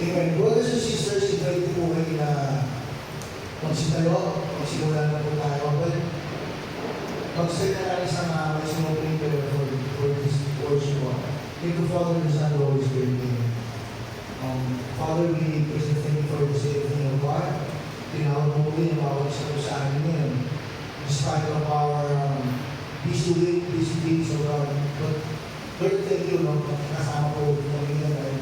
Amen. Brothers and sisters, invite ko po kayo na magsitayo, magsimula na po tayo. But mag-start na lang isang may smoking prayer for this worship. Thank you, Father, the Son, the Holy Spirit. Father, we praise and thank you for the saving of God. Tinawag mo rin ang bawat isa sa amin ngayon. Despite of our busy week, busy days, O God. But Lord, thank you, no? Kasama po kami ngayon.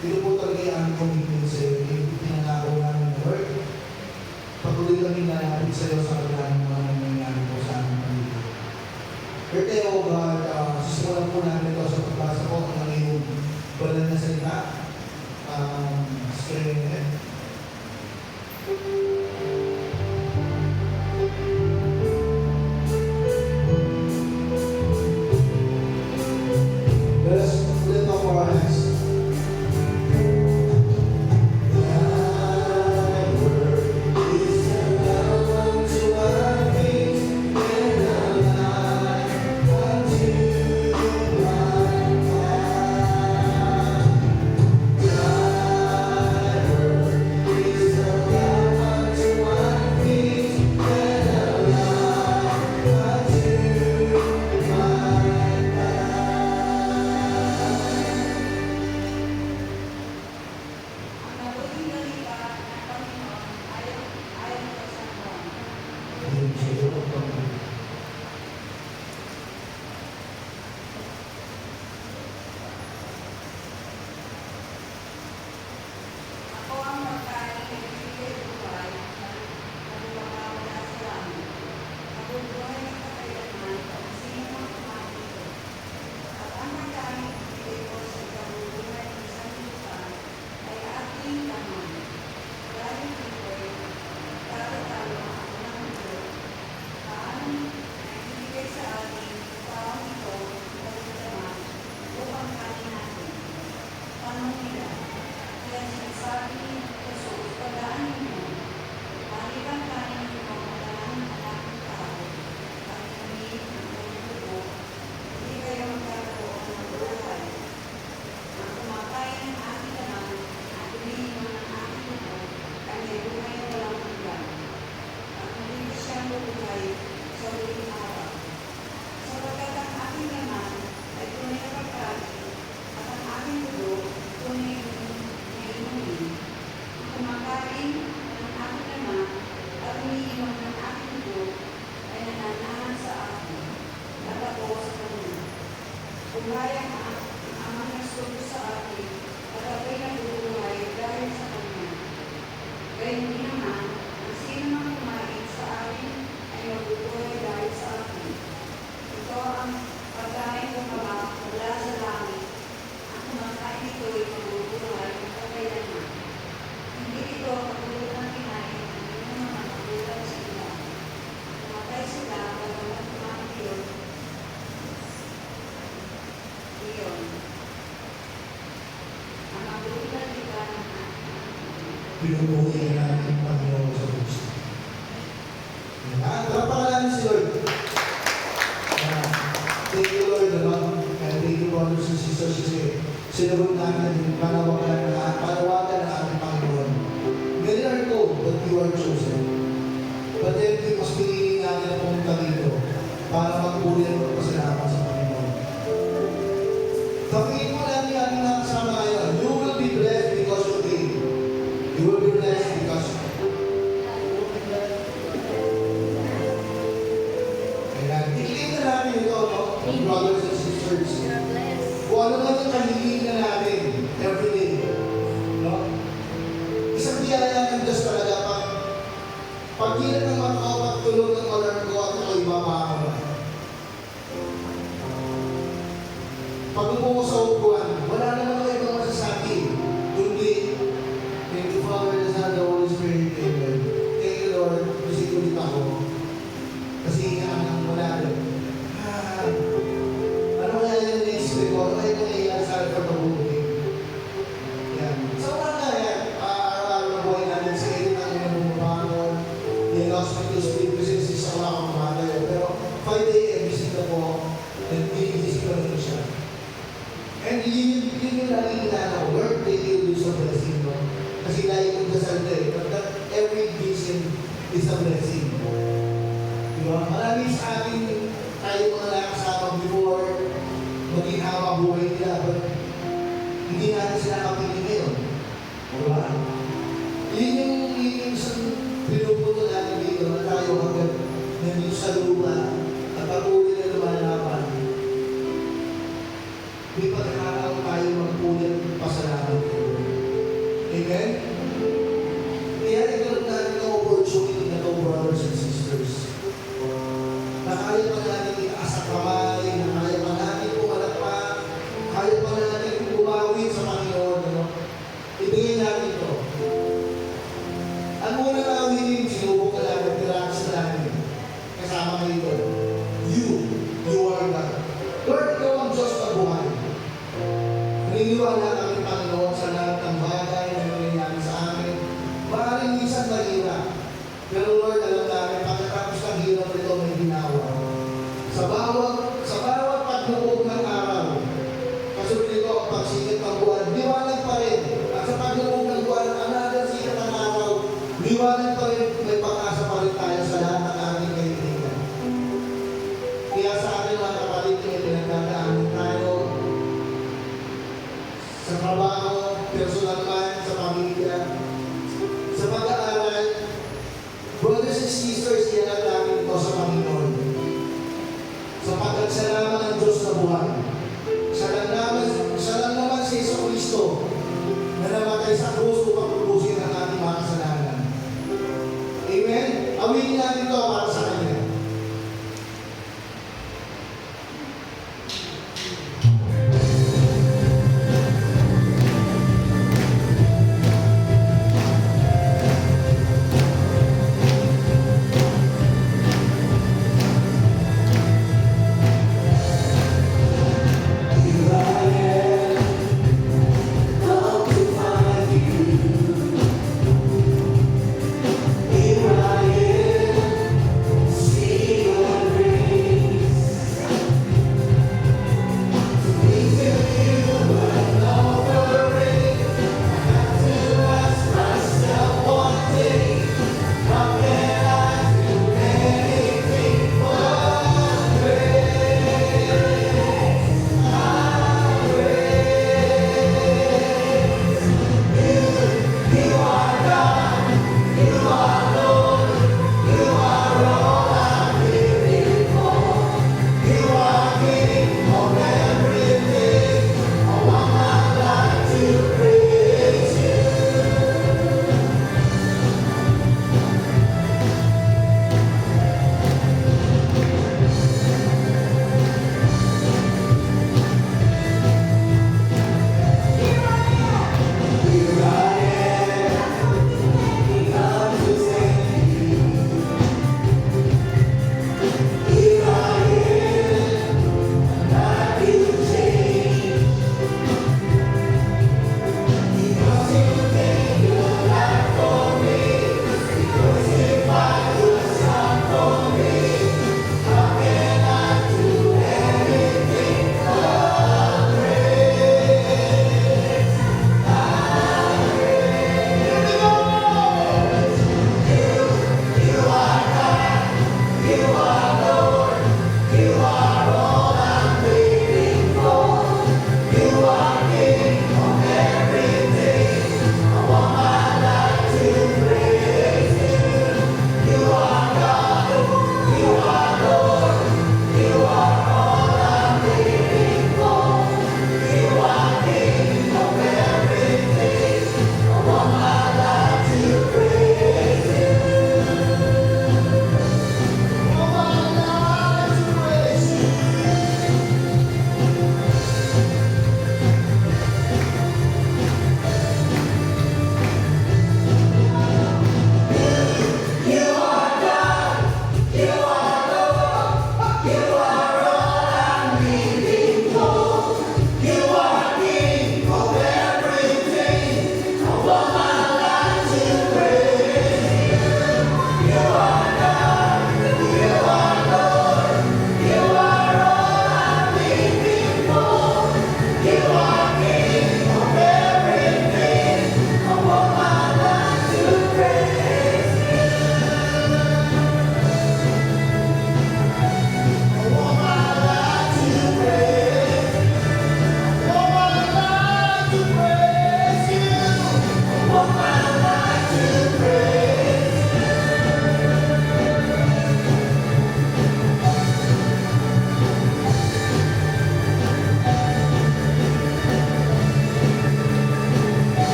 Ito po talaga yung aming commitment sa iyo. Yung pinangako namin na Lord. Patuloy kami nalapit sa iyo sa kabila ng mga nangyayari po sa aming pamilya. Lord, O God, sisimulan po namin ito sa pagbasa po ng iyong banal na salita. Screen. Let us lift up our hands. Pinupuhin natin ang Panginoon sa Kristo. Tarapakan natin si Lord. Thank you, Lord, and thank you, brothers and sisters, kasi sinagot namin yung panawagan ng ating Panginoon. Many are told that you are chosen. But then, we must pinili natin ang pumunta dito para magpuli ang pagpasalamat sa Panginoon. Kapagin mo natin ang ating nakasama ngayon, you will be blessed because you came. You will be blessed because kaya i-claim na natin ito, no? Brothers and sisters. Kung ano man yung kahilin na natin everyday, no? Isang biyaya ng Diyos talaga pag hilang ng mga tao, pagtulog ng alarm ko at ako'y babako na. Pag umupo sa upuan, wala naman ako ibang masasabi, kundi thank you, Father, the Son, the Holy Spirit, Amen. Thank you, Lord, kasi ulit ako. Kasi hinahanap mo natin. Ano kaya yung naisip ko? Ano kaya nangyayari sa akin pag nabubuti? yun yung laging inana ko. Lord, thank you do sa blessing mo. Kasi lagi kong dasal na but that every vision is a blessing. Diba? Marami sa atin, tayo mga nakasama before, maging hama buhay nila, but hindi natin sila kapiling ngayon. Diba? Yun yung isang pinuputo natin dito na tayo hanggang nandito sa lupa at patuloy na lumalaban. May pagkakataon tayo magpunan ng pasalamat ko. Amen? Kaya nagkaroon natin ng opportunity na ito, brothers and sisters. Na kaya pa natin itaas ang kamay, na kaya pa natin pumalakpak, kaya pa natin bumawin sa Panginoon. Ano? Ibigay natin ito. Ang muna na awinin, sinubok ka namin, tirakas na namin. Kasama kayo ito. You are God. Lord, ikaw ang Diyos na buhay. Naniniwala kami, Panginoon, sa lahat ng bagay na nangyayari sa amin. Maaaring minsan mahirap. Pero Lord, alam namin, pagkatapos ng hirap nito may ginawa. Sa bawat pagluog ng araw, kasunod nito ang pagsikat ng buwan, liwanag pa rin. At sa pagluog ng buwan, another sikat ng araw, liwanag pa rin, may pag-asa pa rin tayo sa lahat ng ating kaibigan. Kaya sa ating mga kapatid, may pinagdadaanan tayo sa trabaho, personal man, sa pamilya, sa pag-aaral. Brothers and sisters, yan ang namin ito sa Panginoon. Sapagkat siya naman ang Diyos na buhay. Siya lang naman si Jesucristo na namatay sa krus upang tubusin ang ating mga kasalanan. Amen? Awin natin ito para sa Kanya. You are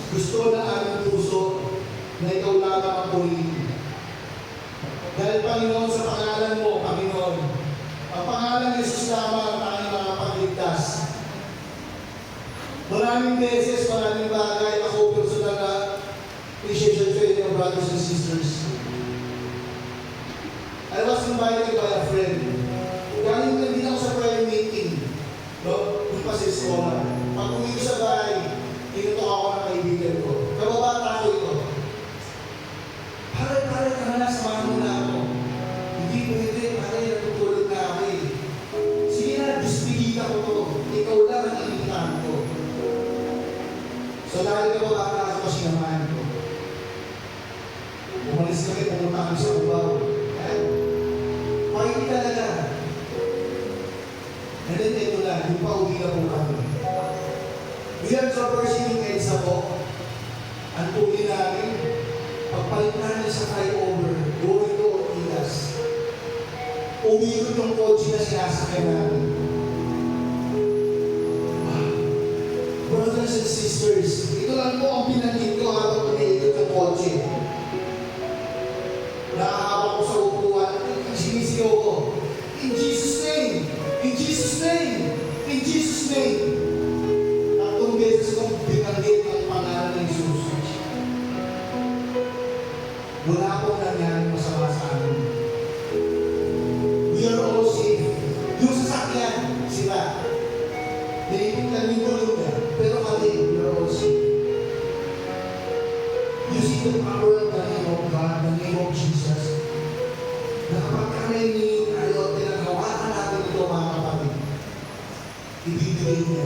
Gusto ng aming puso na ikaw lamang ang purihin. Dahil Panginoon, sa pangalan mo, Panginoon, ang pangalan ni Jesus lamang ang tanging makapagligtas. Maraming beses, maraming bagay ako personal na appreciation to you, brothers and sisters. I was invited by a friend. Galing din ako sa prayer meeting. No? Yung pa sa eskola. Pag uwi ko sa bahay, tinutok ako ng kaibigan ko. Kababata ko ito. Pare, tama na, samahan mo na ako. Hindi pwede, pare, natutulog na ako eh. Sige na, dispilita ko to. Ikaw lang ang initahan ko. So dahil kababata ako, sinamahan ko. Umalis kami, pumunta kami sa Cubao. Pakiti talaga. And then ito na, yung pauwi na po kami. We are traversing yung EDSA po. Ang tuloy namin, pagpalit namin sa flyover, going to Ortigas. Umiikot yung kotse na sinasakay namin. Brothers and sisters, ito lang po ang pinanggit ko habang umiikot yung kotse. Nakahawak ko sa upuan, sinisigaw ko, in Jesus' name! In Jesus' name! In Jesus' name! Tatlong beses kong binanggit ang pangalan ng Jesus. Wala pong nangyari masama sa amin. We are all safe. Yung sasakyan, sila. Naipit lang yung gulong niya. Pero kami, we are all safe. You see the power of the name of God, the name of Jesus. Na kapag kami tayo, pinaghawakan natin ito mga kapatid, ibibigay niya.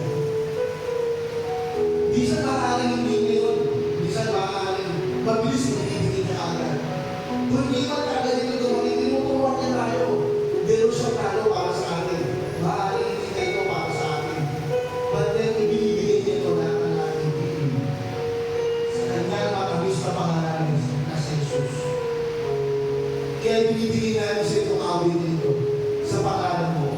Bisan maaaring hindi ngayon, bisan maaaring mabilis na ibibigay niya agad. Kung hindi man agad ito dumating, tinuturuan niya tayo. Meron siyang plano para sa atin. Maaaring hindi ito para sa atin. But then, ibibigay niya ito na ang ating piling. Sa kanyang matamis na pangalan na si Jesus. Kaya binibigay namin sa itong awit nito sa pangalan mo.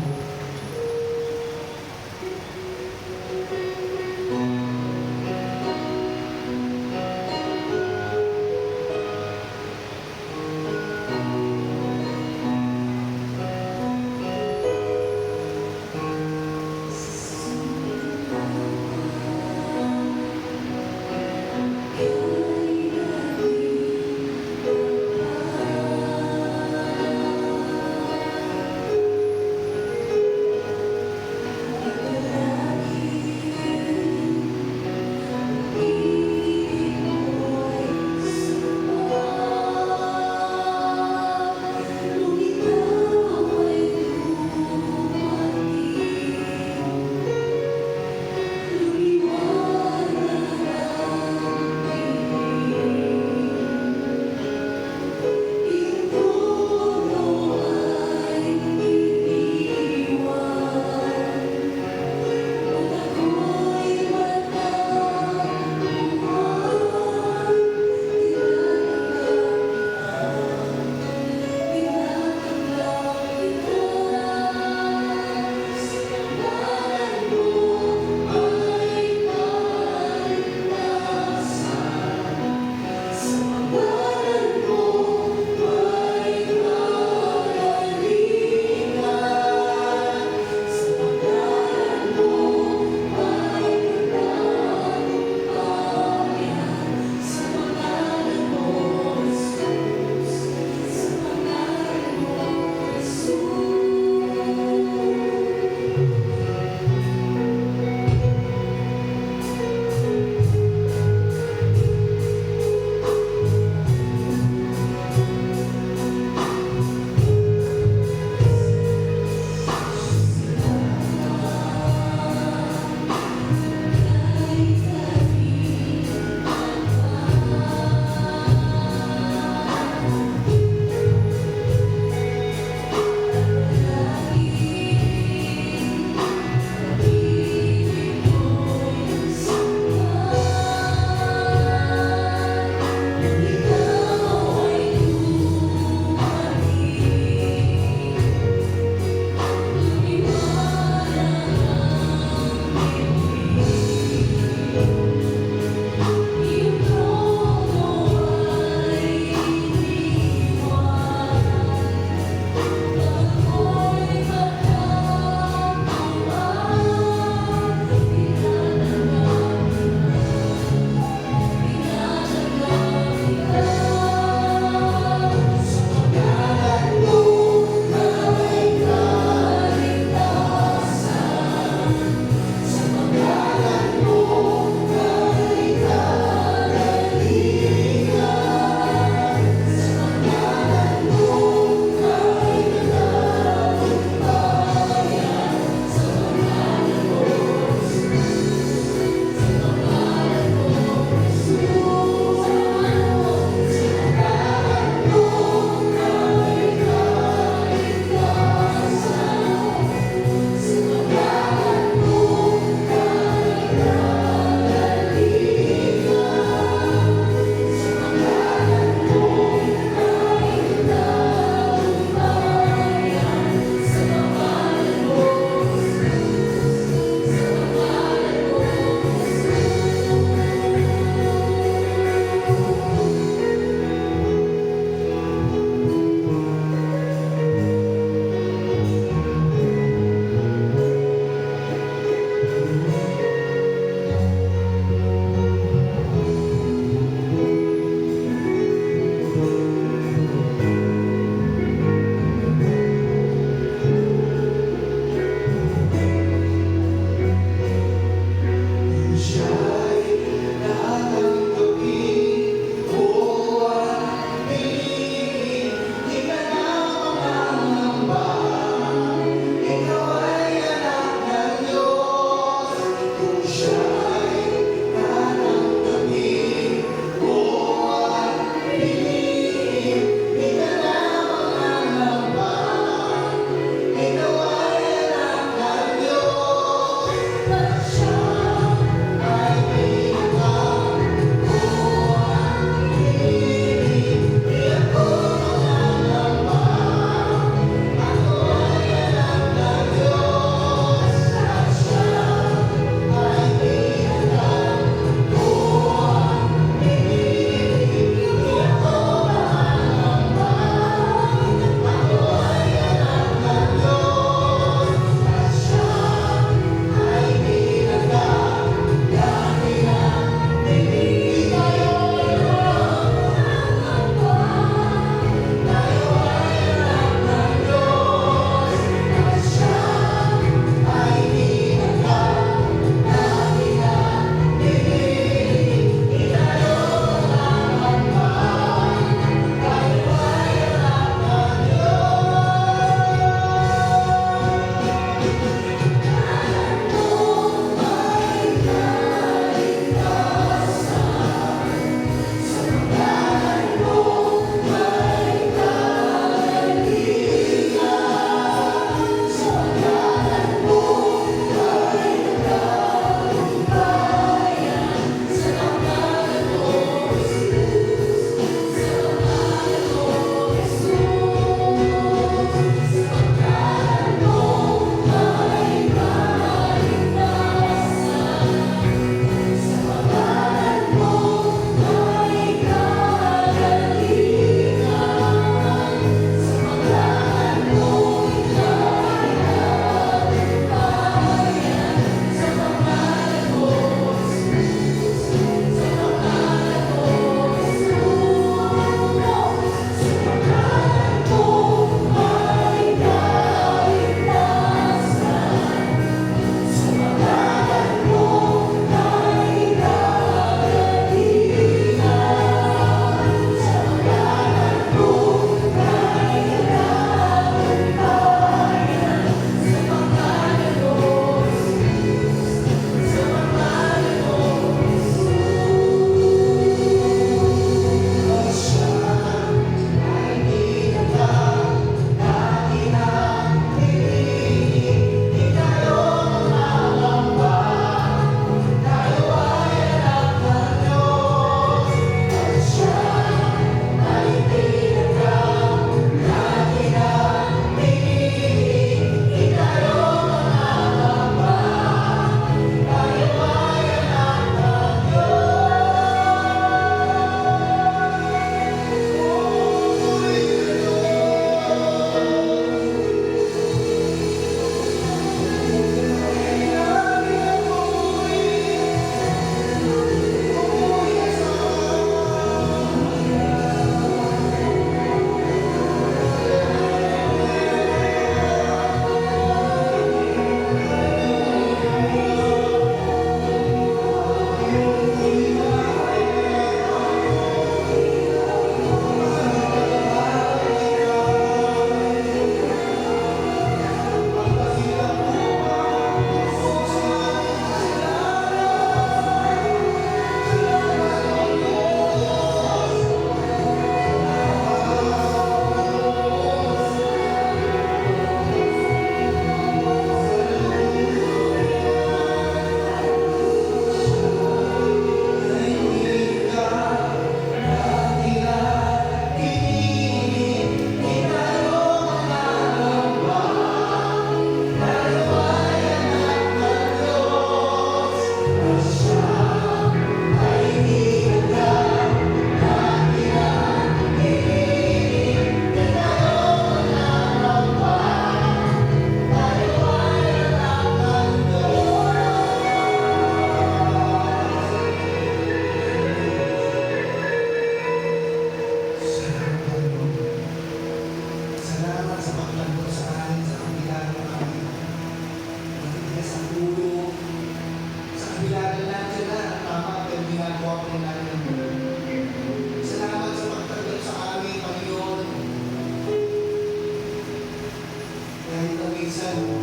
minsan,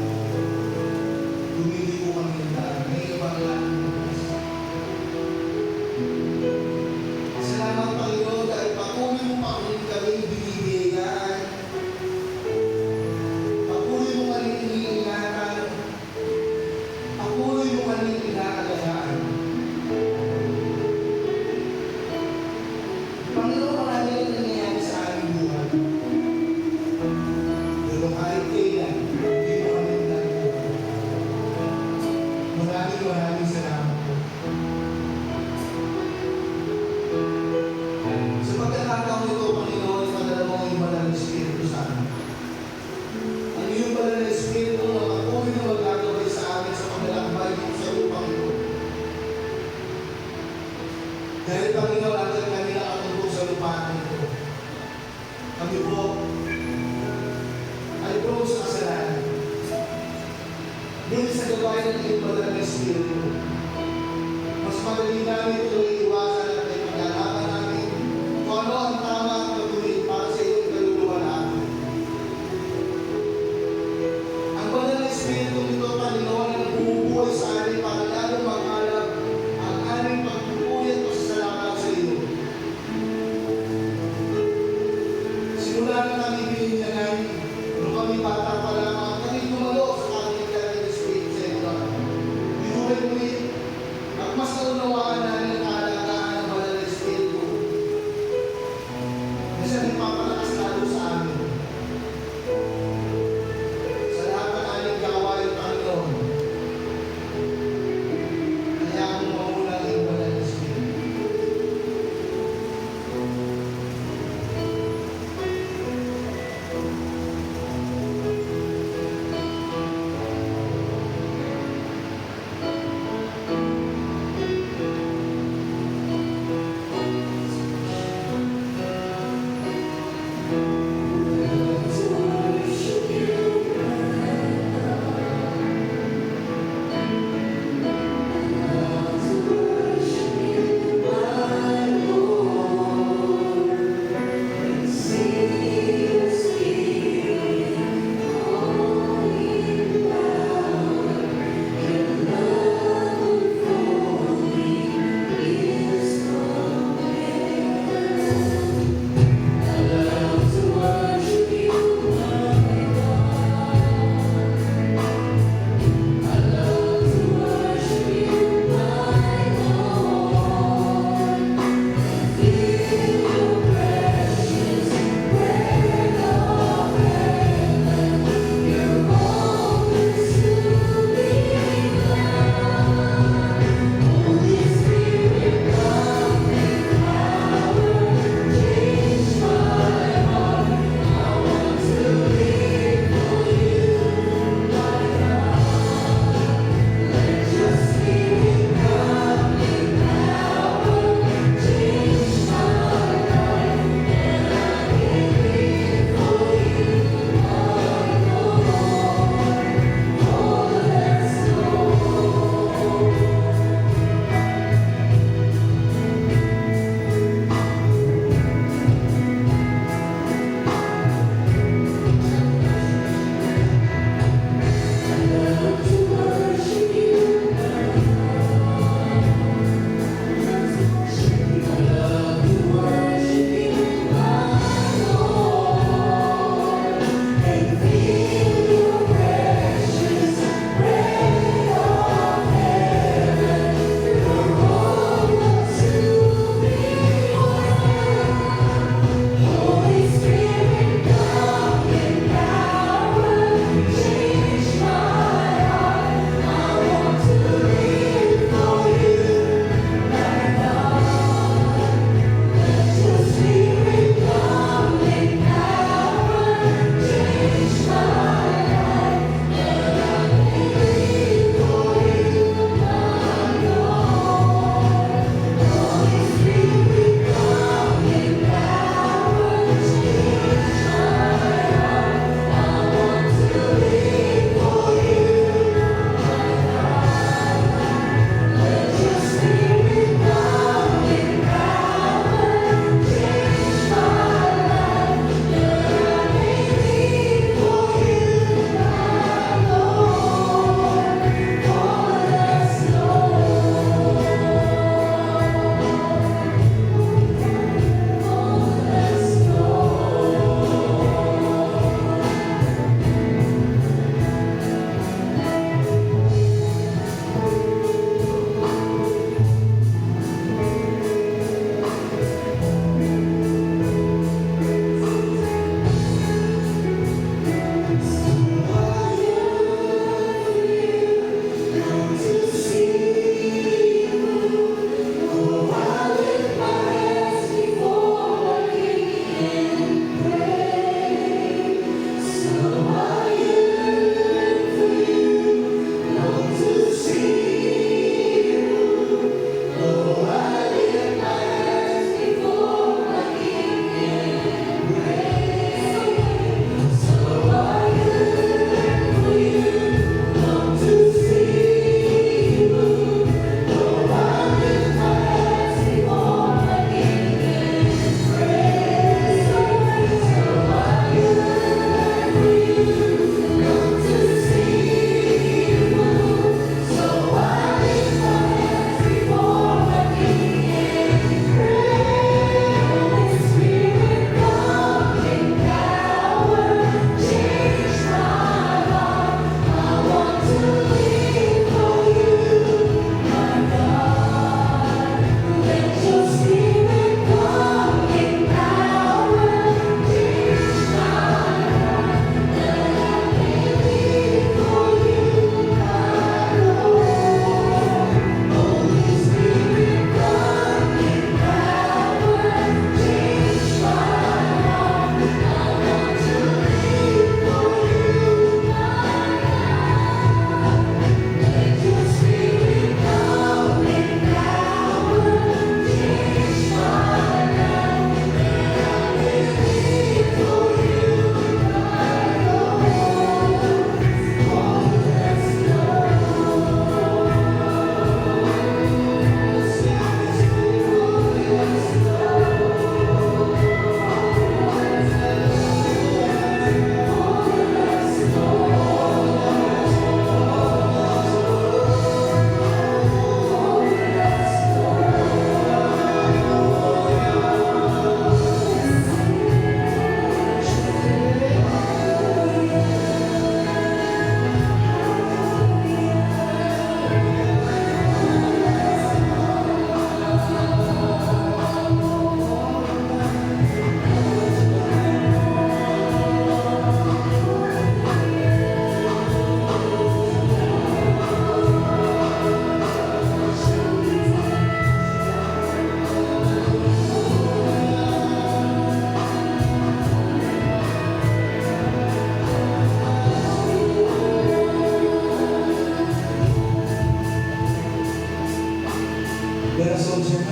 lumili ko kami ng daan. May ibang lang. Salamat Panginoon dahil patuloy mo kami binibigyan. Patuloy mo kami iniingatan. Patuloy mo kami inaalagaan. Panginoon, marami ang nangyayari sa aming buhay. Pero kahit kailan, hindi mo kami nagpunan. Maraming salamat po. Sa pagkakataon ito, Panginoon, ipadala mo ang iyong banal na Espiritu sa amin. Ang iyong banal na Espiritu na patuloy na magagabay sa amin sa paglalakbay dito sa lupang ito. Dahil Panginoon, hanggang kami nakatungkol sa lupahan ito. Kami po ay prone sa kasalanan. Dahil sa gawain ng iyong banal na Espiritu, mas madali namin ito iiwasan at ay paglalaban namin kung ano ang tama at matuloy para sa iyong kaluluwa namin. Ang banal na Espiritu nito, Panginoon, ang bumubuhay sa amin para lalong mag-alab ang aming pagpupuyat o sasalamat sa iyo. Simula na kami bininyagan, nung kami bata pa lamang, kami gumalo sa kanilang ng Espiritu sa iyo. Binuhay at mas naunawaan namin ang kaalagaan ng banal na Espiritu.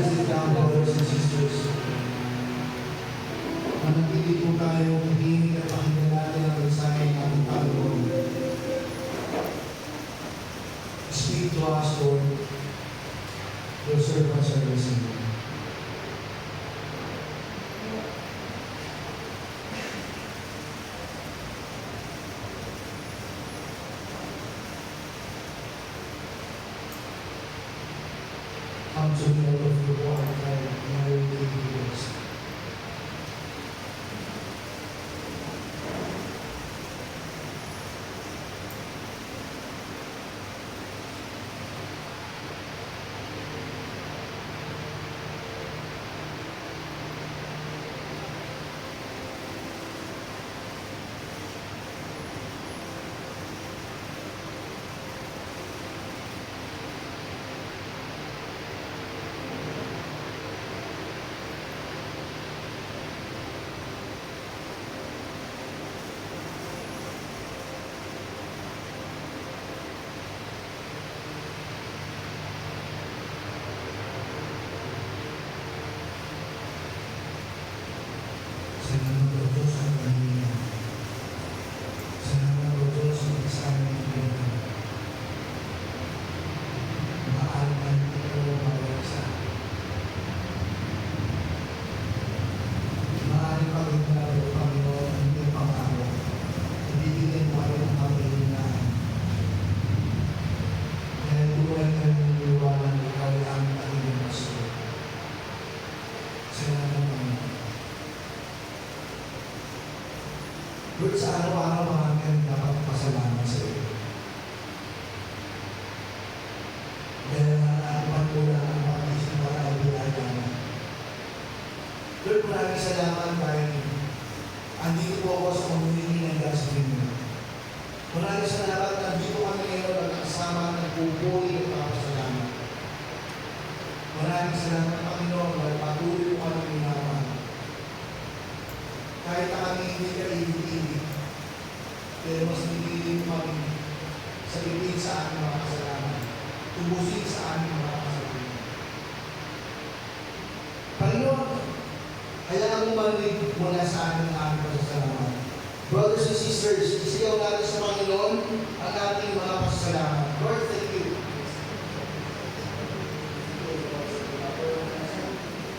sit down, brothers and sisters. Manatili po tayo, hindi at pakinggan natin ang mensahe ng ating Panginoon. Speak to us, Lord. Your servants are listening. Come to me, all of you who are tired, and I will give you rest. Salamat po Diyos sa kanina. Salamat po Diyos sa kasama ng Pilihan. Maaarman ito bawat isa. Maaari pa rin na po, Panginoon, ang iyong pangako. Ibigin mo kayo ng pangilinan. Kaya buhay kami niniwala na ikaw ay ang pangilinan pastor. Salamat Panginoon. Lord, sa araw-araw marami kami dapat pasalamat sa iyo. Dahil nakakapag mo lang ang pag-isip para ay binayaan. Lord, maraming salamat dahil andito po ako sa community ng Gasmin. Maraming salamat na andito kami ngayon at kasama ng bubuhay ng papasalamat. Maraming salamat Panginoon dahil patuloy po kami minaman. Kahit na kami hindi ka ibig-ibig, pero mas nililim kami sa ibig sa aming mga kasalanan, tubusin sa aming mga kasalanan. Panginoon, hayaan mo marinig mula sa amin ang aming pasasalamat. Brothers and sisters, isigaw natin sa Panginoon ang ating mga pasasalamat. Lord, thank you.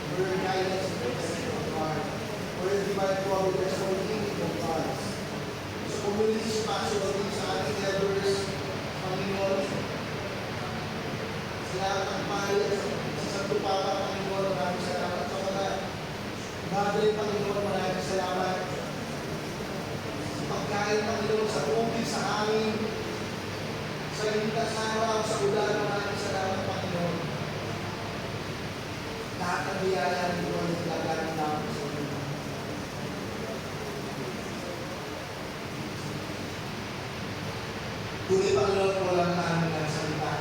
For your guidance and protection of our heart. For your divine providence for the kingdom of God. Sa community sponsor of sa ating elders, Panginoon, sa lahat ng mahal sa Santo Papa, Panginoon, maraming salamat sa mga Madre, Panginoon, maraming salamat sa pagkain, Panginoon, sa tubig, sa hangin, sa ligtas araw, sa ulan, maraming salamat, Panginoon. Lahat ng biyaya ng Panginoon, naglagaan namin sa iyo. Tuloy Panginoon po lang na aming nagsalita.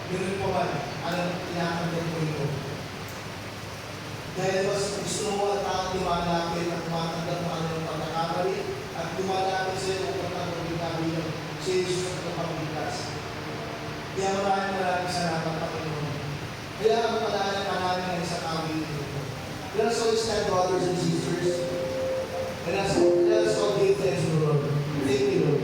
Ganun po man, alam tinakagyan po ito. Dahil mas gusto mo ang taong lumalapit at tumatanggap ng anong pagkakamali at lumalapit sa iyo upang pagkabilang si Jesus at kapagbigas. Kaya maraming salamat Panginoon. Kaya ang palahan namin ang isang awin ito. Let us all stand, brothers and sisters. Let us all give thanks to the Lord. Thank you, Lord.